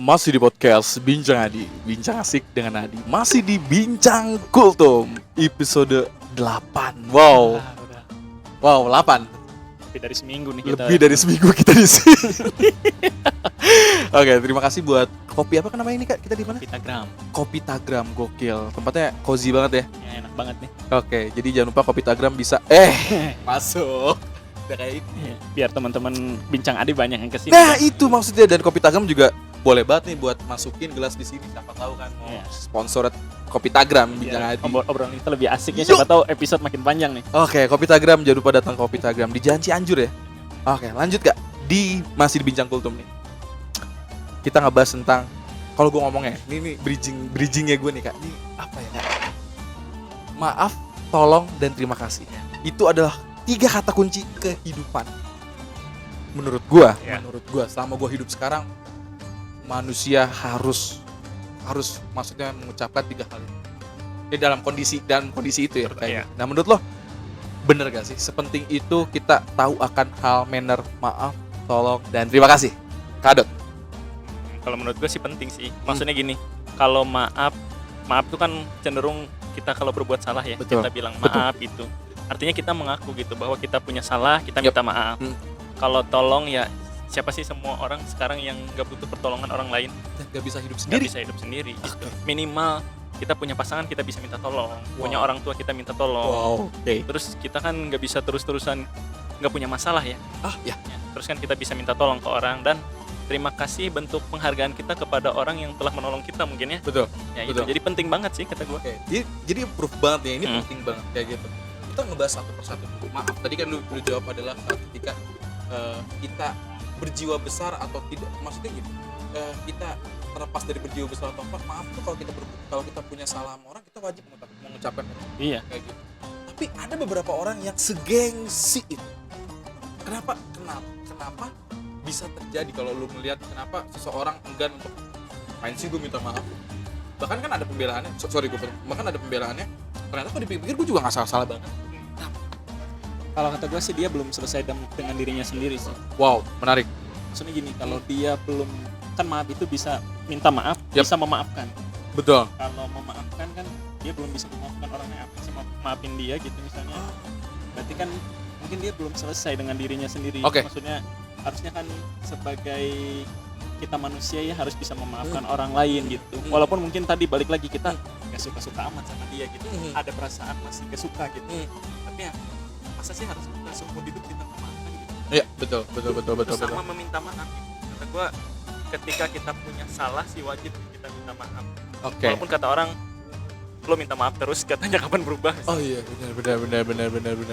Masih di podcast Bincang Adi, Bincang Asik dengan Adi. Masih di Bincang Kultum, episode 8. Wow, Udah. wow 8. Lebih dari seminggu nih kita. Lebih dari seminggu kita di sini. Oke, terima kasih buat kopi apa kan namanya ini Kak? Kita di mana? Pitagram. Kopi Tagram, gokil. Tempatnya cozy banget ya. Ya, enak banget nih. Oke, jadi jangan lupa Kopi Tagram bisa masuk. Udah kayak ini. Ya, biar teman-teman Bincang Adi banyak yang kesini. Nah, itu maksudnya, dan Kopi Tagram juga boleh banget nih buat masukin gelas di sini, siapa tahu kan mau Iya. sponsor Kopi Tagram Bincang Adi. Obrolan kita lebih asik ya. Yuk. Siapa tahu episode makin panjang nih. Oke, Kopi Tagram, jangan lupa datang ke Kopi Tagram di Jalan Cianjur ya. Oke, lanjut Kak. Masih di Bincang Kultum nih. Kita ngebahas tentang, kalau gue ngomongnya, ini bridgingnya gue nih Kak. Ini apa ya Kak? Maaf, tolong, dan terima kasih. Itu adalah 3 kata kunci kehidupan. Menurut gue, Ya. selama gue hidup sekarang, manusia harus maksudnya mengucapkan 3 hal ini. Ini dalam kondisi itu ya. Kayak Iya. gitu. Nah, menurut lo bener gak sih sepenting itu kita tahu akan hal manner, maaf, tolong, dan terima kasih? Kadot. Kalau menurut gue sih penting sih. Maksudnya gini, kalau maaf itu kan cenderung kita kalau berbuat salah ya, Betul. kita bilang Betul. maaf itu. Artinya kita mengaku gitu bahwa kita punya salah, kita Yap. minta maaf. Hmm. Kalau tolong ya, siapa sih semua orang sekarang yang gak butuh pertolongan orang lain? Gak bisa hidup Nggak sendiri. bisa hidup sendiri gitu. Oke. Minimal kita punya pasangan, kita bisa minta tolong. Punya Wow. orang tua, kita minta tolong. Wow. Oke. Terus kita kan nggak bisa terus-terusan nggak punya masalah ya. Ya. Ya, terus kan kita bisa minta tolong ke orang, dan terima kasih bentuk penghargaan kita kepada orang yang telah menolong kita mungkin ya. Betul. Ya itu Betul. jadi penting banget sih kata gue. Oke. Jadi proof banget ya, ini Hmm. penting banget kayak gitu. Kita ngebahas satu persatu dulu. Maaf, tadi kan lu jawab adalah saat ketika kita berjiwa besar atau tidak, maksudnya gitu. Kita terlepas dari berjiwa besar atau apa, maaf tuh kalau kita punya salah sama orang, kita wajib mengucapkan Iya. kayak gitu. Tapi ada beberapa orang yang segengsi itu. Kenapa bisa terjadi kalau lu melihat kenapa seseorang enggan untuk main sih gue minta maaf. Bahkan kan ada pembelaannya, bahkan ada pembelaannya. Ternyata kok dipikir gue juga nggak salah banget. Kalau kata gue sih dia belum selesai dengan dirinya sendiri sih. Wow, menarik. Maksudnya gini, kalau dia belum, kan maaf itu bisa minta maaf, Yap. bisa memaafkan. Betul. Kalau memaafkan kan dia belum bisa memaafkan orang yang bisa maafin dia gitu misalnya. Berarti kan mungkin dia belum selesai dengan dirinya sendiri. Oke. Maksudnya harusnya kan sebagai kita manusia ya harus bisa memaafkan orang lain gitu. Walaupun mungkin tadi balik lagi kita gak suka-suka amat sama dia gitu. Ada perasaan masih gak suka gitu. Tapi ya masa sih harus kita seumur hidup kita memaafkan gitu. Iya, betul. Terus sama meminta maaf gitu. Kata gua ketika kita punya salah sih wajib kita minta maaf. Oke. Walaupun kata orang lo minta maaf terus katanya kapan berubah. Oh iya, benar.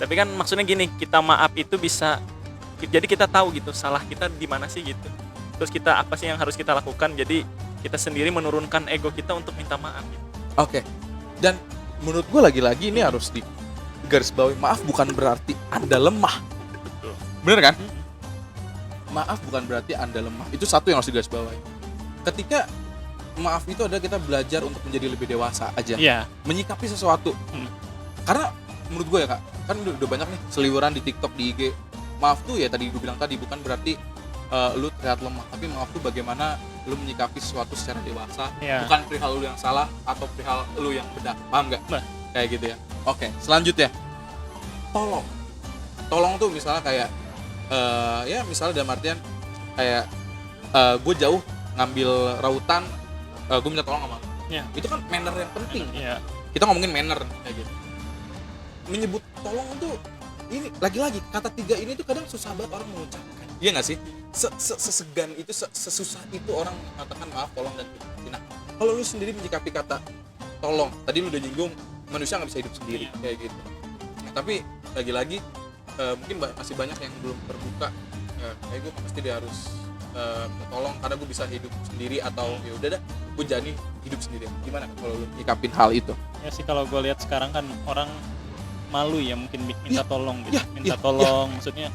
Tapi kan maksudnya gini, kita maaf itu bisa, jadi kita tahu gitu salah kita di mana sih gitu. Terus kita apa sih yang harus kita lakukan, jadi kita sendiri menurunkan ego kita untuk minta maaf gitu. Oke. Dan menurut gue lagi-lagi ini harus di garis bawahi, maaf bukan berarti Anda lemah. Betul. Bener kan? Maaf bukan berarti Anda lemah. Itu satu yang harus digaris bawahi. Ketika maaf itu adalah kita belajar untuk menjadi lebih dewasa aja. Iya. Menyikapi sesuatu. Karena menurut gue ya Kak, kan udah banyak nih seliweran di TikTok, di IG. Maaf tuh ya tadi gue bilang tadi bukan berarti lu terlihat lemah, tapi maaf tuh bagaimana lu menyikapi sesuatu secara dewasa. Iya. Bukan perihal lu yang salah atau perihal lu yang benar. Paham nggak? Nah. Kayak gitu ya. Oke, selanjutnya tolong tuh misalnya kayak ya misalnya dalam artian kayak gue jauh ngambil rautan, gue minta tolong sama lu. Iya. Itu kan manner yang penting. Iya. Kita ngomongin manner kayak gitu. Menyebut tolong tuh ini lagi-lagi kata 3 ini tuh kadang susah banget orang mengucapkan. Iya nggak sih? Sesegan itu, sesusah itu orang mengatakan maaf, tolong, dan terima kasih. Nah, kalau lu sendiri menyikapi kata tolong, tadi lu udah nyinggung manusia nggak bisa hidup sendiri kayak gitu. Nah, tapi lagi-lagi mungkin masih banyak yang belum terbuka. Kayak gue pasti dia harus tolong karena gue bisa hidup sendiri, atau ya udah dah gue jani hidup sendiri. Gimana kalau lu nyikapin hal itu? Ya sih, kalau gue lihat sekarang kan orang malu ya mungkin minta tolong gitu. Minta ya. tolong maksudnya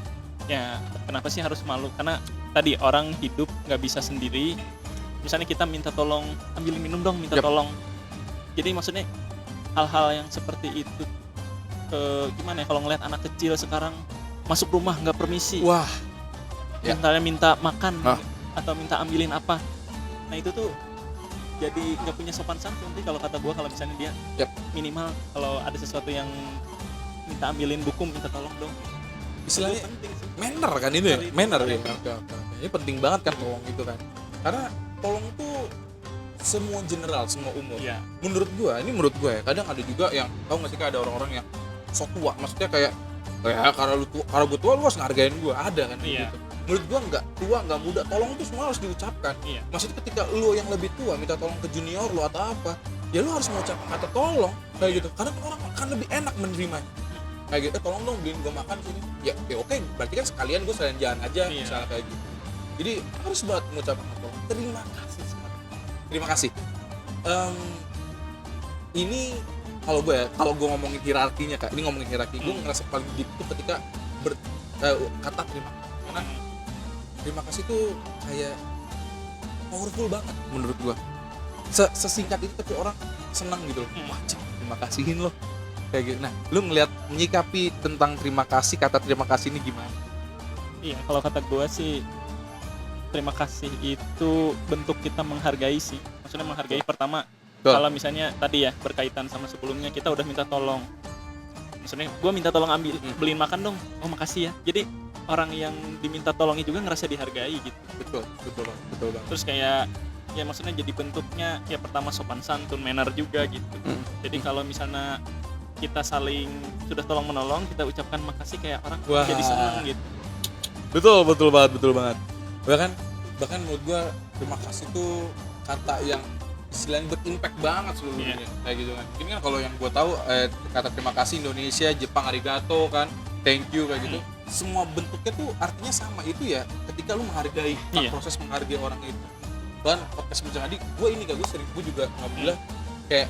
ya kenapa sih harus malu? Karena tadi orang hidup nggak bisa sendiri. Misalnya kita minta tolong, ambil minum dong, minta Yap. tolong. Jadi maksudnya hal-hal yang seperti itu gimana ya, kalau ngeliat anak kecil sekarang masuk rumah nggak permisi, Wah, ya. misalnya minta makan Ah. atau minta ambilin apa, Nah itu tuh jadi nggak punya sopan santun sih kalau kata gua, kalau misalnya dia Yap. minimal kalau ada sesuatu yang minta ambilin buku, minta tolong dong. Istilahnya Itu penting sih. manner kan itu ya, Manner itu. manner ya. Oke. Ini penting banget kan tolong itu kan, karena tolong tuh semua general, semua umur. Iya. Menurut gua ya, kadang ada juga yang tahu nggak sih, kayak ada orang-orang yang sok tua, maksudnya kayak ya karena gue tua lu harus ngargain gua, ada kan Iya. gitu. Menurut gua nggak tua nggak muda, tolong itu semua harus diucapkan. Iya. Maksudnya ketika lu yang lebih tua minta tolong ke junior lu atau apa, ya lu harus mengucapkan kata tolong kayak gitu, karena orang akan lebih enak menerimanya. Kayak gitu, tolong dong beliin gue makan sini. Ya oke, berarti kan sekalian gue sekalian jalan aja, Iya. misalnya kayak gitu. Jadi harus banget mengucapkan kata tolong. Terima kasih sekali. Terima kasih. Ini kalau gue ngomongin hierarkinya Kak, ini ngomongin hierarki, gue ngerasa paling deep itu ketika kata terima kasih. Karena terima kasih tuh kayak powerful banget menurut gue. Sesingkat itu tapi orang senang gitu loh. Wah, cik, terima kasihin loh. Kayak gitu. Nah, lu ngelihat menyikapi tentang terima kasih, kata terima kasih ini gimana? Iya, kalau kata gua sih terima kasih itu bentuk kita menghargai sih. Maksudnya menghargai pertama, Betul. kalau misalnya tadi ya berkaitan sama sebelumnya kita udah minta tolong. Maksudnya gua minta tolong beliin makan dong. Oh, makasih ya. Jadi orang yang diminta tolongnya juga ngerasa dihargai gitu. Betul banget. Terus kayak ya maksudnya jadi bentuknya ya pertama sopan santun, manner juga gitu. Jadi kalau misalnya kita saling sudah tolong menolong, kita ucapkan makasih kayak orang Wah. jadi senang gitu. Betul banget. Bahkan menurut gua terima kasih tuh kata yang istilahnya berimpact banget seluruhnya. Kayak gitu kan. Mungkin kan kalau yang gua tahu kata terima kasih Indonesia, Jepang arigato kan, thank you kayak gitu. Semua bentuknya tuh artinya sama, itu ya ketika lu menghargai, proses menghargai orang itu. Bahkan podcast Bincang Adi, gue juga alhamdulillah kayak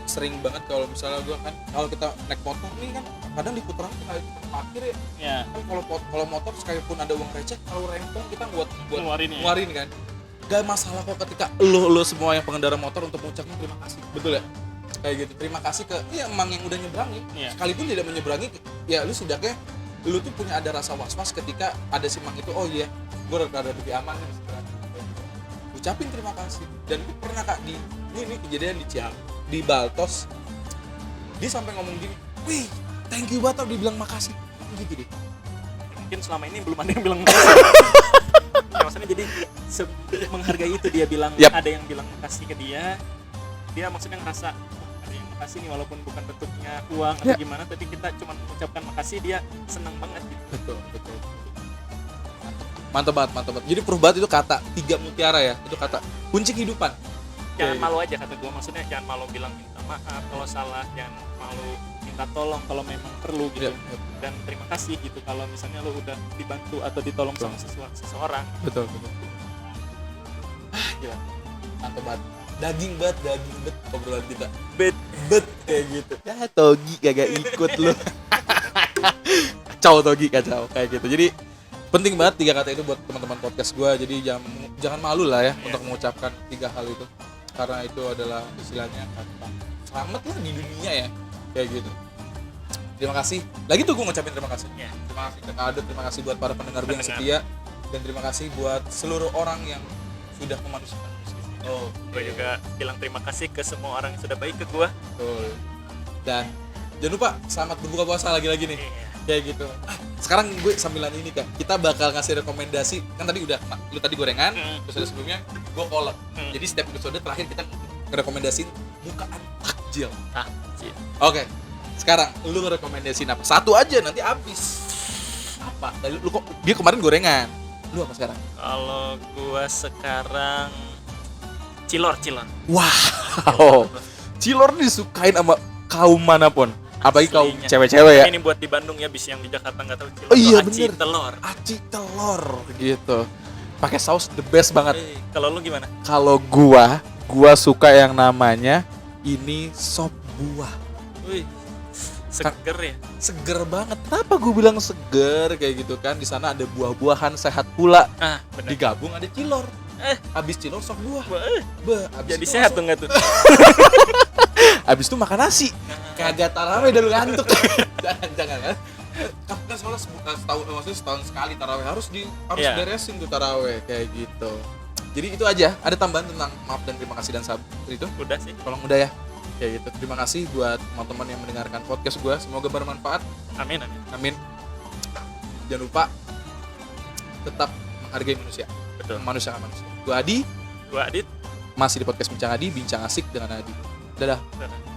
sering banget kalau misalnya gue kan, kalau kita naik motor nih kan kadang di putaran kita parkir ya. Kan kalau motor sekalipun ada uang receh, kalau rempong kita buat ngeluarin kan. Gak masalah kok ketika lo semua yang pengendara motor untuk mengucapkan terima kasih, betul ya? Kayak gitu, terima kasih ke emang yang udah nyebrangin. Sekalipun tidak menyeberangi, ya lu setidaknya lu tuh punya ada rasa was-was ketika ada si mang itu, oh iya gue rada lebih aman nih sebenarnya. Ucapin terima kasih. Dan gue pernah Kak ini kejadian di Baltos, dia sampai ngomong gini, wih thank you banget, dia bilang makasih gitu deh. Mungkin selama ini belum ada yang bilang makasih. Ya, maksudnya jadi menghargai itu, dia bilang ada yang bilang makasih ke dia maksudnya ngerasa ada yang makasih nih, walaupun bukan bentuknya uang atau gimana, tapi kita cuma mengucapkan makasih, dia senang banget gitu. Betul. Mantap banget. Jadi perubahan itu kata 3 mutiara ya, itu kata kunci kehidupan. Jangan malu aja kata gua, maksudnya jangan malu bilang minta maaf kalau salah, jangan malu minta tolong kalau memang perlu gitu. Dan terima kasih gitu kalau misalnya lo udah dibantu atau ditolong sama seseorang. Betul. Gila. Mantap banget. Daging banget obrolan kita. Bet kayak gitu. Ya Togi kagak ikut lu. Kacau kayak gitu. Jadi penting banget 3 kata itu buat teman-teman podcast gue. Jadi jangan malu lah ya untuk mengucapkan 3 hal itu, karena itu adalah istilahnya kata selamat lah di dunia ya, kayak gitu. Terima kasih lagi tuh, gue ngucapin terima kasih. Terima kasih ke Adut, terima kasih buat para pendengar gue yang setia, dan terima kasih buat seluruh orang yang sudah memanusiakan musik. Gue juga bilang terima kasih ke semua orang yang sudah baik ke gue. Dan jangan lupa selamat berbuka puasa lagi nih. Kayak gitu. Sekarang gue sambilan ini Kak, kita bakal ngasih rekomendasi. Kan tadi udah, lu tadi gorengan, episode sebelumnya gue kolak. Jadi setiap episode terakhir kita ngerekomendasiin bukaan takjil. Oke. Sekarang lu ngerekomendasiin apa? Satu aja, nanti habis. Apa? Tadi lu kok dia kemarin gorengan. Lu apa sekarang? Kalau gue sekarang cilor. Wow. Cilor disukain sama kaum manapun. Apalagi kaum cewek-cewek ya. Ini buat di Bandung ya, bis yang di Jakarta nggak tahu cilor. Oh iya bener. Aci telur gitu. Pakai saus the best banget. Kalau lu gimana? Kalau gua suka yang namanya ini sop buah. Wih. Seger ya? Seger banget. Kenapa gua bilang seger kayak gitu kan? Di sana ada buah-buahan sehat pula. Bener. Digabung ada cilor. Habis cilor sop buah. Jadi sehat tuh nggak tuh? Abis itu makan nasi. Kagak taraweh dah lu ngantuk. Jangan kan. Kan soalnya setahun sekali taraweh harus beresin tuh taraweh kayak gitu. Jadi itu aja. Ada tambahan tentang maaf dan terima kasih dan sabar itu? Udah sih. Tolong udah ya. Ya gitu. Terima kasih buat teman-teman yang mendengarkan podcast gue. Semoga bermanfaat. Amin, amin. Amin. Jangan lupa tetap menghargai manusia. Betul. Memanusiakan manusia. Gue Adi. Gua Adit. Masih di podcast Bincang Adi, bincang asik dengan Adi. Dadah. Dadah.